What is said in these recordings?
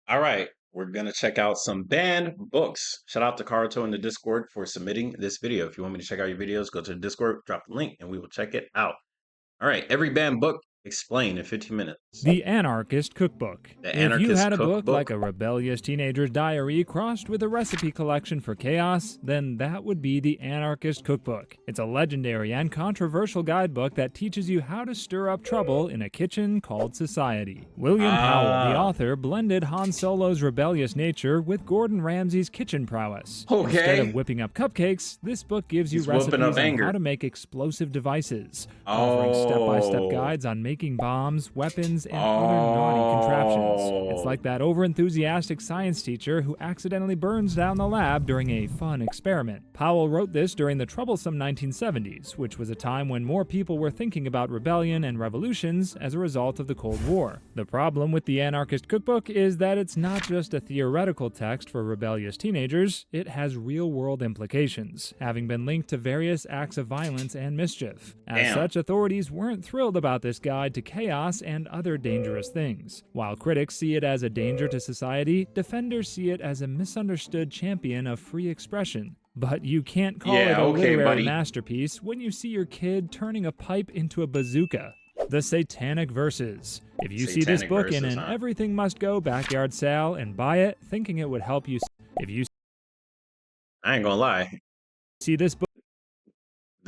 All right, we're gonna check out some banned books. Shout out to Karuto in the Discord for submitting this video. If you want me to check out your videos, go to the Discord, drop the link, and we will check it out. All right, every banned book explained in 15 minutes. The Anarchist Cookbook. The If you Anarchist had a book like Cookbook. a rebellious teenager's diary crossed with a recipe collection for chaos, then that would be the Anarchist Cookbook. It's a legendary and controversial guidebook that teaches you how to stir up trouble in a kitchen called society. William Powell, the author, blended Han Solo's rebellious nature with Gordon Ramsay's kitchen prowess. Instead of whipping up cupcakes, this book gives you recipes on how to make explosive devices, offering step-by-step guides on making bombs, weapons, and other naughty contraptions. It's like that overenthusiastic science teacher who accidentally burns down the lab during a fun experiment. Powell wrote this during the troublesome 1970s, which was a time when more people were thinking about rebellion and revolutions as a result of the Cold War. The problem with the Anarchist Cookbook is that it's not just a theoretical text for rebellious teenagers, it has real-world implications, having been linked to various acts of violence and mischief. As such, authorities weren't thrilled about this guide to chaos and other dangerous things. While critics see it as a danger to society, defenders see it as a misunderstood champion of free expression. But you can't call it a literary masterpiece when you see your kid turning a pipe into a bazooka. The Satanic Verses. If you see this book in an everything must go backyard sale and buy it, thinking it would help you. I ain't gonna lie. See this book.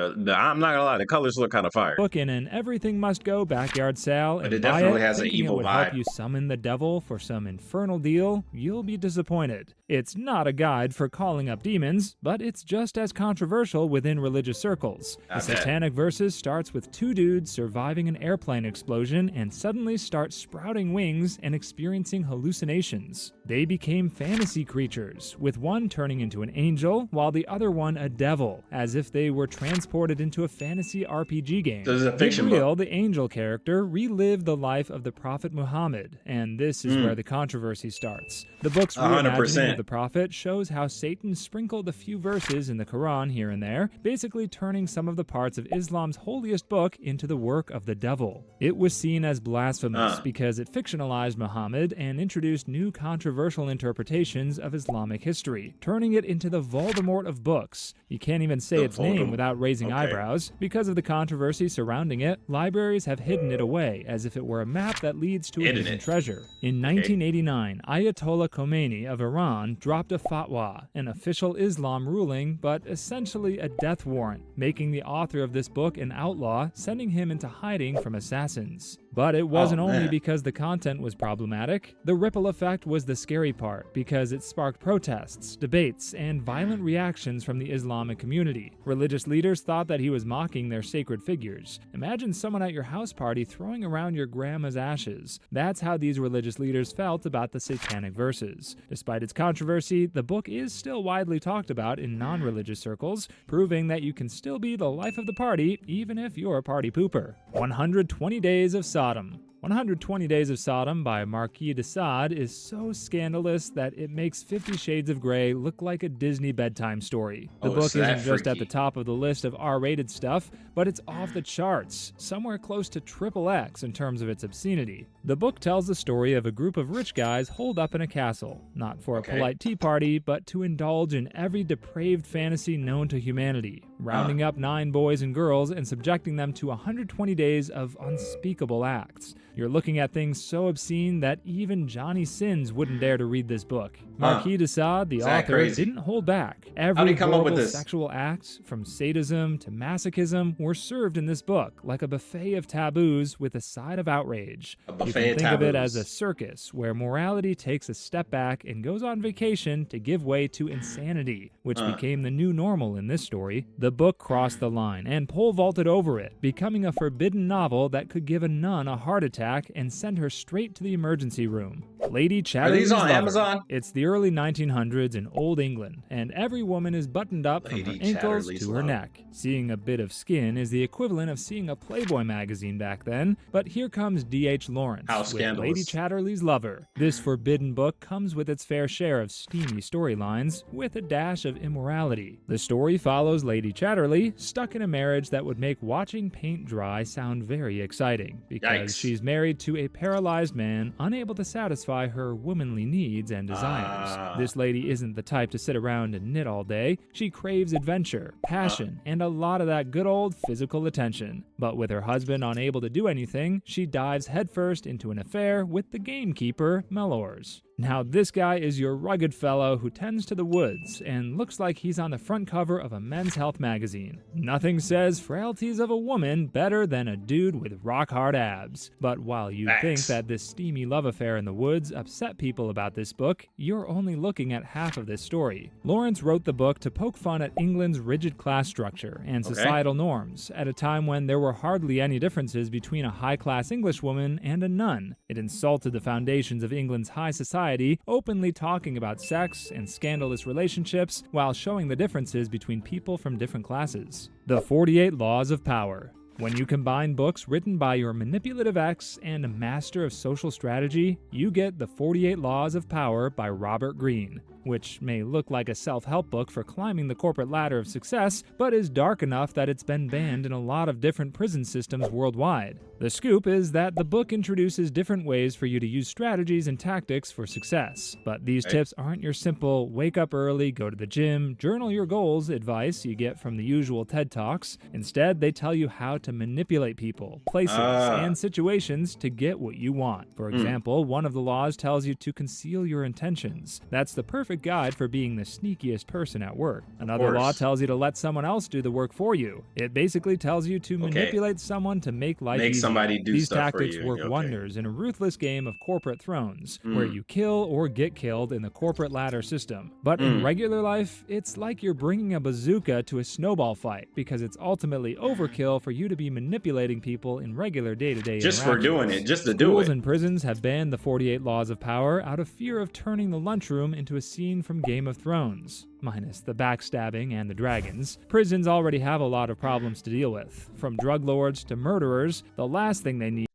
I'm not gonna lie, the colors look kind of fire. Book in an everything must go backyard sale, but it definitely has an evil vibe. It would help you summon the devil for some infernal deal. You'll be disappointed. It's not a guide for calling up demons, but it's just as controversial within religious circles. The Satanic Verses starts with two dudes surviving an airplane explosion and suddenly start sprouting wings and experiencing hallucinations. They became fantasy creatures, with one turning into an angel while the other one a devil, as if they were transported into a fantasy RPG game. So this is a fiction book. The angel character relived the life of the Prophet Muhammad, and this is where the controversy starts. The book's reimagining of the Prophet shows how Satan sprinkled a few verses in the Quran here and there, basically turning some of the parts of Islam's holiest book into the work of the devil. It was seen as blasphemous because it fictionalized Muhammad and introduced new controversial interpretations of Islamic history, turning it into the Voldemort of books. You can't even say its name without raising eyebrows. Because of the controversy surrounding it, libraries have hidden it away as if it were a map that leads to a hidden treasure. In 1989, Ayatollah Khomeini of Iran dropped a fatwa, an official Islam ruling, but essentially a death warrant, making the author of this book an outlaw, sending him into hiding from assassins. But it wasn't only because the content was problematic. The ripple effect was the scary part, because it sparked protests, debates, and violent reactions from the Islamic community. Religious leaders thought that he was mocking their sacred figures. Imagine someone at your house party throwing around your grandma's ashes. That's how these religious leaders felt about the Satanic Verses. Despite its controversy, the book is still widely talked about in non-religious circles, proving that you can still be the life of the party, even if you're a party pooper. 120 Days of Sodom. 120 Days of Sodom by Marquis de Sade is so scandalous that it makes 50 Shades of Grey look like a Disney bedtime story. The book isn't just at the top of the list of R-rated stuff, but it's off the charts, somewhere close to XXX in terms of its obscenity. The book tells the story of a group of rich guys holed up in a castle, not for a polite tea party, but to indulge in every depraved fantasy known to humanity, rounding up 9 boys and girls and subjecting them to 120 days of unspeakable acts. You're looking at things so obscene that even Johnny Sins wouldn't dare to read this book. Marquis de Sade, the author, didn't hold back. Every horrible sexual act, from sadism to masochism, were served in this book, like a buffet of taboos with a side of outrage. You can think of it as a circus, where morality takes a step back and goes on vacation to give way to insanity, which became the new normal in this story. The book crossed the line and pole vaulted over it, becoming a forbidden novel that could give a nun a heart attack and send her straight to the emergency room. Lady Chatterley's Lover. Are these on Amazon? It's the early 1900s in Old England, and every woman is buttoned up from her ankles to her neck. Seeing a bit of skin is the equivalent of seeing a Playboy magazine back then, but here comes D.H. Lawrence with Lady Chatterley's Lover. This forbidden book comes with its fair share of steamy storylines, with a dash of immorality. The story follows Lady Chatterley, stuck in a marriage that would make watching paint dry sound very exciting, because she's married to a paralyzed man unable to satisfy her womanly needs and desires. This lady isn't the type to sit around and knit all day. She craves adventure, passion, and a lot of that good old physical attention. But with her husband unable to do anything, she dives headfirst into an affair with the gamekeeper, Melors. Now this guy is your rugged fellow who tends to the woods and looks like he's on the front cover of a men's health magazine. Nothing says frailties of a woman better than a dude with rock-hard abs. But while you think that this steamy love affair in the woods upset people about this book, you're only looking at half of this story. Lawrence wrote the book to poke fun at England's rigid class structure and societal norms at a time when there were hardly any differences between a high-class Englishwoman and a nun. It insulted the foundations of England's high society, openly talking about sex and scandalous relationships while showing the differences between people from different classes. The 48 Laws of Power. When you combine books written by your manipulative ex and a master of social strategy, you get The 48 Laws of Power by Robert Greene, which may look like a self-help book for climbing the corporate ladder of success, but is dark enough that it's been banned in a lot of different prison systems worldwide. The scoop is that the book introduces different ways for you to use strategies and tactics for success, but these tips aren't your simple wake up early, go to the gym, journal your goals advice you get from the usual TED Talks. Instead, they tell you how to manipulate people, places, and situations to get what you want. For example, one of the laws tells you to conceal your intentions. That's the perfect guide for being the sneakiest person at work. Another law tells you to let someone else do the work for you. It basically tells you to manipulate someone to make life easier. These tactics work wonders in a ruthless game of corporate thrones, where you kill or get killed in the corporate ladder system. But in regular life, it's like you're bringing a bazooka to a snowball fight, because it's ultimately overkill for you to be manipulating people in regular day-to-day just for doing it, just to do it. Schools and prisons have banned the 48 Laws of Power out of fear of turning the lunchroom into a scene from Game of Thrones. Minus the backstabbing and the dragons. Prisons already have a lot of problems to deal with. From drug lords to murderers, the last thing they need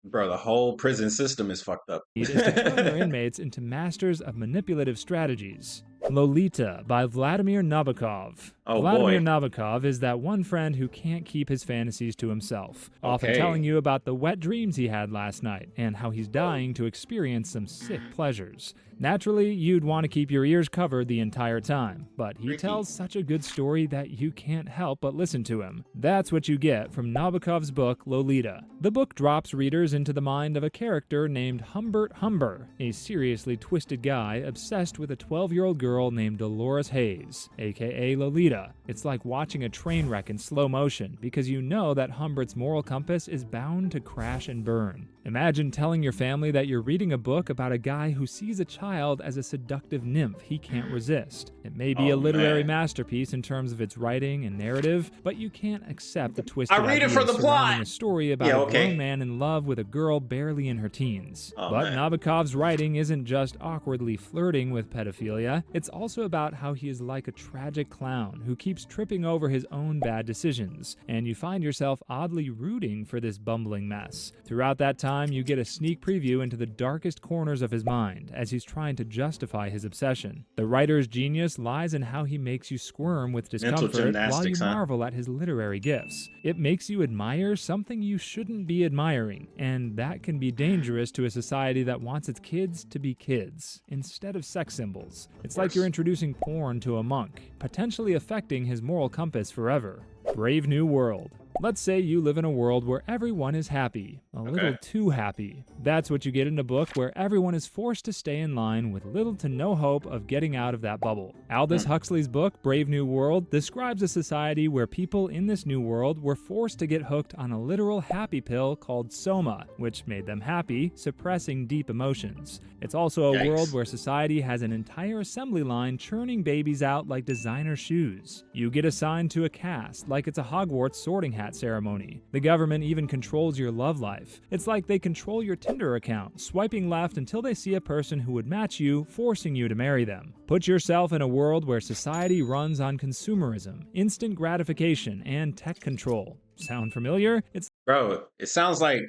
Bro, the whole prison system is fucked up. is to turn their inmates into masters of manipulative strategies. Lolita by Vladimir Nabokov. Vladimir Nabokov is that one friend who can't keep his fantasies to himself, often telling you about the wet dreams he had last night and how he's dying to experience some sick pleasures. Naturally, you'd want to keep your ears covered the entire time, but he tells such a good story that you can't help but listen to him. That's what you get from Nabokov's book, Lolita. The book drops readers into the mind of a character named Humbert Humber, a seriously twisted guy obsessed with a 12-year-old girl named Dolores Hayes, aka Lolita. It's like watching a train wreck in slow motion, because you know that Humbert's moral compass is bound to crash and burn. Imagine telling your family that you're reading a book about a guy who sees a child as a seductive nymph he can't resist. It may be a literary masterpiece in terms of its writing and narrative, but you can't accept the twisted idea surrounding a story about a grown man in love with a girl barely in her teens. But Nabokov's writing isn't just awkwardly flirting with pedophilia, it's also about how he is like a tragic clown who keeps tripping over his own bad decisions, and you find yourself oddly rooting for this bumbling mess. Throughout that time, you get a sneak preview into the darkest corners of his mind as he's trying to justify his obsession. The writer's genius lies in how he makes you squirm with discomfort while you marvel at his literary gifts. It makes you admire something you shouldn't be admiring, and that can be dangerous to a society that wants its kids to be kids instead of sex symbols. It's like you're introducing porn to a monk, potentially affecting his moral compass forever. Brave New World. Let's say you live in a world where everyone is happy, a little too happy. That's what you get in a book where everyone is forced to stay in line with little to no hope of getting out of that bubble. Aldous Huxley's book, Brave New World, describes a society where people in this new world were forced to get hooked on a literal happy pill called soma, which made them happy, suppressing deep emotions. It's also a world where society has an entire assembly line churning babies out like designer shoes. You get assigned to a caste, like it's a Hogwarts sorting hat ceremony. The government even controls your love life. It's like they control your Tinder account, swiping left until they see a person who would match you, forcing you to marry them. Put yourself in a world where society runs on consumerism, instant gratification, and tech control. Sound familiar? Bro, it sounds like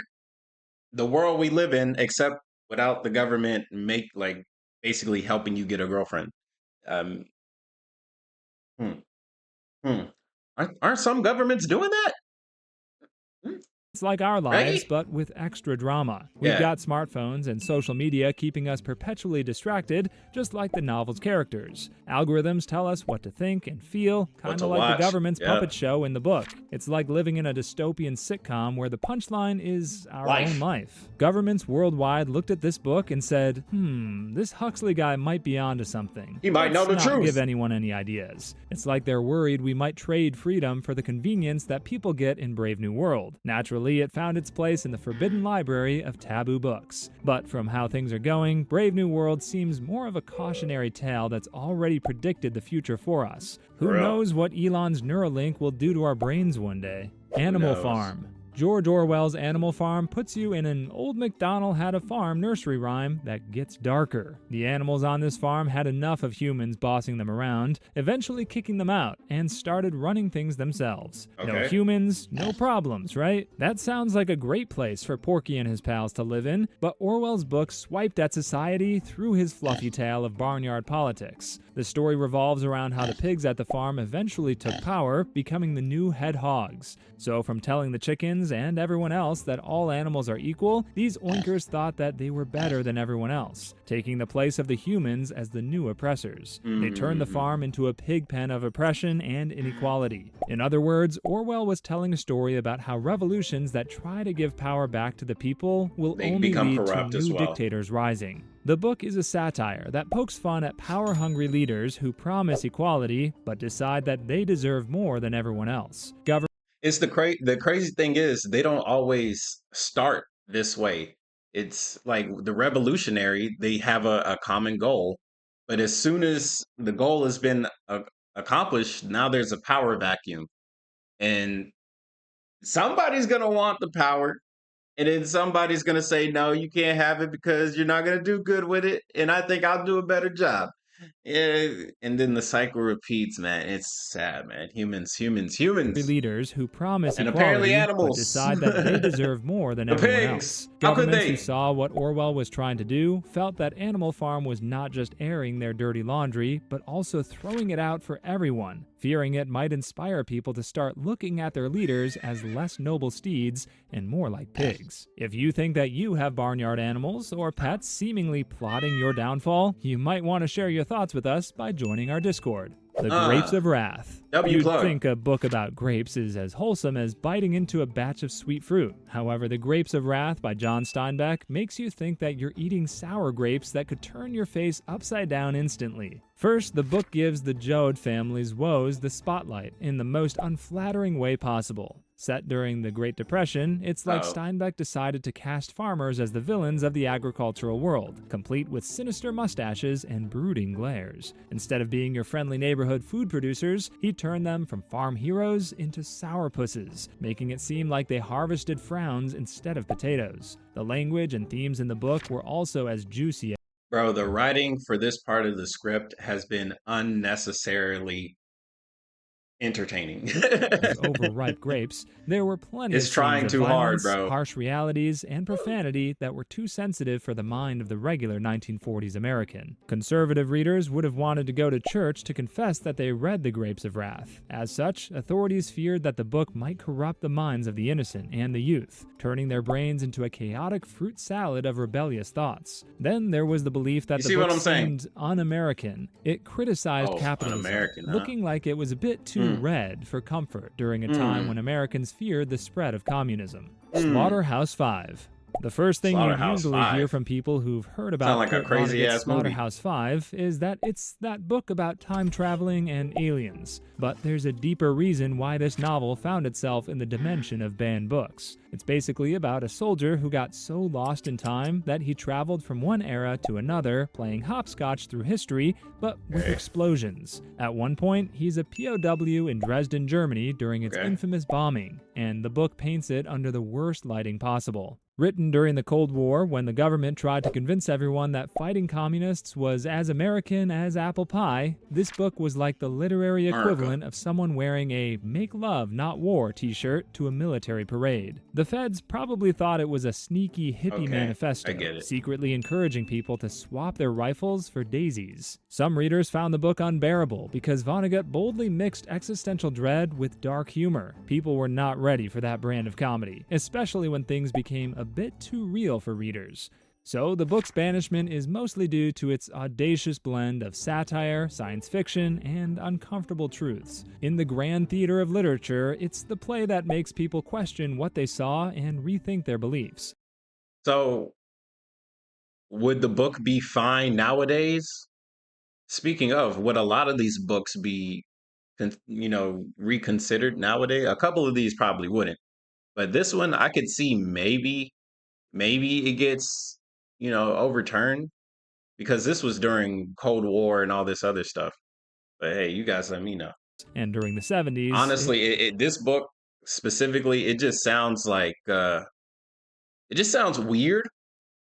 the world we live in, except without the government basically helping you get a girlfriend. Aren't some governments doing that? It's like our lives, Right? but with extra drama. We've Yeah. got smartphones and social media keeping us perpetually distracted, just like the novel's characters. Algorithms tell us what to think and feel, What kind to of like the watch. government's Yeah. puppet show in the book. It's like living in a dystopian sitcom where the punchline is our own life. Governments worldwide looked at this book and said, this Huxley guy might be onto something. He might know the Let's not truth. give anyone any ideas. It's like they're worried we might trade freedom for the convenience that people get in Brave New World. Naturally, it found its place in the forbidden library of taboo books. But from how things are going, Brave New World seems more of a cautionary tale that's already predicted the future for us. Who knows what Elon's Neuralink will do to our brains one day? Animal Farm. George Orwell's Animal Farm puts you in an Old MacDonald had a farm nursery rhyme that gets darker. The animals on this farm had enough of humans bossing them around, eventually kicking them out, and started running things themselves. No humans, no problems, right? That sounds like a great place for Porky and his pals to live in, but Orwell's book swiped at society through his fluffy tale of barnyard politics. The story revolves around how the pigs at the farm eventually took power, becoming the new head hogs. So from telling the chickens and everyone else that all animals are equal, these oinkers thought that they were better than everyone else, taking the place of the humans as the new oppressors. They turned the farm into a pig pen of oppression and inequality. In other words, Orwell was telling a story about how revolutions that try to give power back to the people will only lead to new dictators rising. The book is a satire that pokes fun at power-hungry leaders who promise equality but decide that they deserve more than everyone else. It's the crazy thing is they don't always start this way. It's like the revolutionary, they have a common goal, but as soon as the goal has been accomplished, now there's a power vacuum. And somebody's going to want the power, and then somebody's going to say, no, you can't have it because you're not going to do good with it, and I think I'll do a better job. Yeah, and then the cycle repeats, man. It's sad, man. Humans. Leaders who promise and equality apparently animals. but decide that they deserve more than everyone else. Governments who saw what Orwell was trying to do felt that Animal Farm was not just airing their dirty laundry, but also throwing it out for everyone, fearing it might inspire people to start looking at their leaders as less noble steeds and more like pigs. If you think that you have barnyard animals or pets seemingly plotting your downfall, you might want to share your thoughts with us by joining our Discord. The Grapes of Wrath. You'd think a book about grapes is as wholesome as biting into a batch of sweet fruit. However, The Grapes of Wrath by John Steinbeck makes you think that you're eating sour grapes that could turn your face upside down instantly. First, the book gives the Joad family's woes the spotlight in the most unflattering way possible. Set during the Great Depression, it's like Steinbeck decided to cast farmers as the villains of the agricultural world, complete with sinister mustaches and brooding glares. Instead of being your friendly neighborhood food producers, he turned them from farm heroes into sourpusses, making it seem like they harvested frowns instead of potatoes. The language and themes in the book were also as juicy. Bro, the writing for this part of the script has been unnecessarily entertaining. Overripe grapes, there were plenty of scenes of violence, harsh realities, and profanity that were too sensitive for the mind of the regular 1940s American. Conservative readers would have wanted to go to church to confess that they read The Grapes of Wrath. As such, authorities feared that the book might corrupt the minds of the innocent and the youth, turning their brains into a chaotic fruit salad of rebellious thoughts. Then there was the belief that the book seemed un-American. It criticized capitalism, looking like it was a bit too red for comfort during a time when Americans feared the spread of communism. Slaughterhouse-Five. The first thing you usually hear from people who've heard about Kurt Vonnegut's Slaughterhouse-Five is that it's that book about time traveling and aliens. But there's a deeper reason why this novel found itself in the dimension of banned books. It's basically about a soldier who got so lost in time that he traveled from one era to another, playing hopscotch through history, but with explosions. At one point, he's a POW in Dresden, Germany during its infamous bombing, and the book paints it under the worst lighting possible. Written during the Cold War, when the government tried to convince everyone that fighting communists was as American as apple pie, this book was like the literary equivalent of someone wearing a "Make Love, Not War" t-shirt to a military parade. The feds probably thought it was a sneaky hippie manifesto, secretly encouraging people to swap their rifles for daisies. Some readers found the book unbearable because Vonnegut boldly mixed existential dread with dark humor. People were not ready for that brand of comedy, especially when things became a bit too real for readers. So the book's banishment is mostly due to its audacious blend of satire, science fiction, and uncomfortable truths. In the grand theater of literature, it's the play that makes people question what they saw and rethink their beliefs. So, would the book be fine nowadays? Speaking of, would a lot of these books be, reconsidered nowadays? A couple of these probably wouldn't, but this one I could see maybe it gets, overturned because this was during Cold War and all this other stuff. But hey, you guys let me know. And during the 70s, honestly, this book specifically, it just sounds like it just sounds weird,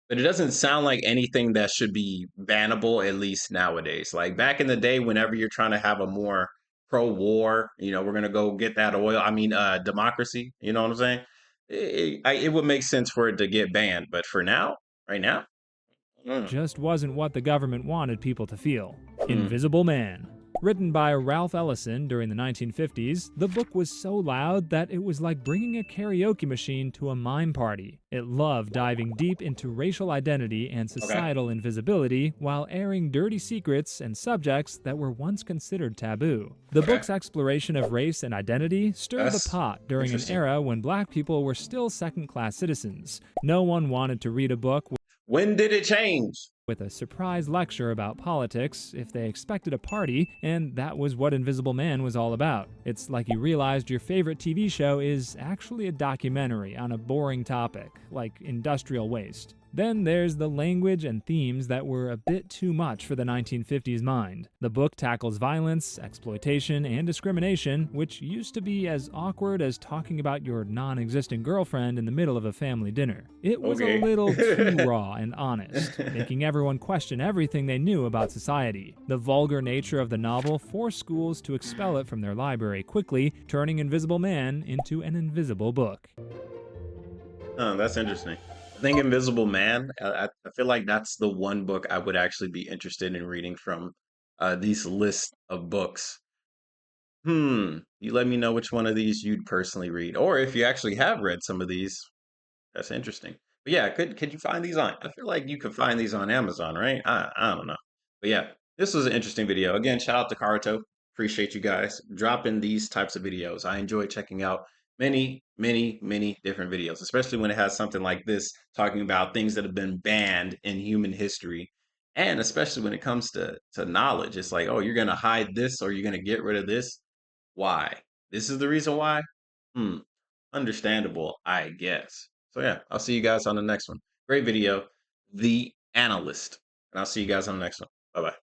but it doesn't sound like anything that should be bannable, at least nowadays. Like back in the day, whenever you're trying to have a more pro-war, we're gonna go get that oil. I mean, democracy. You know what I'm saying? It would make sense for it to get banned, but for now, right now, just wasn't what the government wanted people to feel. Invisible Man. Written by Ralph Ellison during the 1950s, the book was so loud that it was like bringing a karaoke machine to a mime party. It loved diving deep into racial identity and societal invisibility while airing dirty secrets and subjects that were once considered taboo. The book's exploration of race and identity stirred the pot during an era when black people were still second-class citizens. No one wanted to read a book when did it change? With a surprise lecture about politics if they expected a party, and that was what Invisible Man was all about. It's like you realized your favorite TV show is actually a documentary on a boring topic, like industrial waste. Then there's the language and themes that were a bit too much for the 1950s mind. The book tackles violence, exploitation, and discrimination, which used to be as awkward as talking about your non-existent girlfriend in the middle of a family dinner. It was a little too raw and honest, making everyone question everything they knew about society. The vulgar nature of the novel forced schools to expel it from their library quickly, turning Invisible Man into an invisible book. Oh, that's interesting. I think Invisible Man, I feel like that's the one book I would actually be interested in reading from these lists of books. You let me know which one of these you'd personally read, or if you actually have read some of these. That's interesting. But yeah, could you find these on? I feel like you could find these on Amazon, right? I don't know. But yeah, this was an interesting video. Again, shout out to Karuto. Appreciate you guys dropping these types of videos. I enjoy checking out many different videos, especially when it has something like this talking about things that have been banned in human history. And especially when it comes to knowledge, it's like, oh, you're gonna hide this or you're gonna get rid of this. Why? This is the reason why? Hmm. Understandable, I guess. So yeah, I'll see you guys on the next one. Great video, The Analyst. And I'll see you guys on the next one. Bye-bye.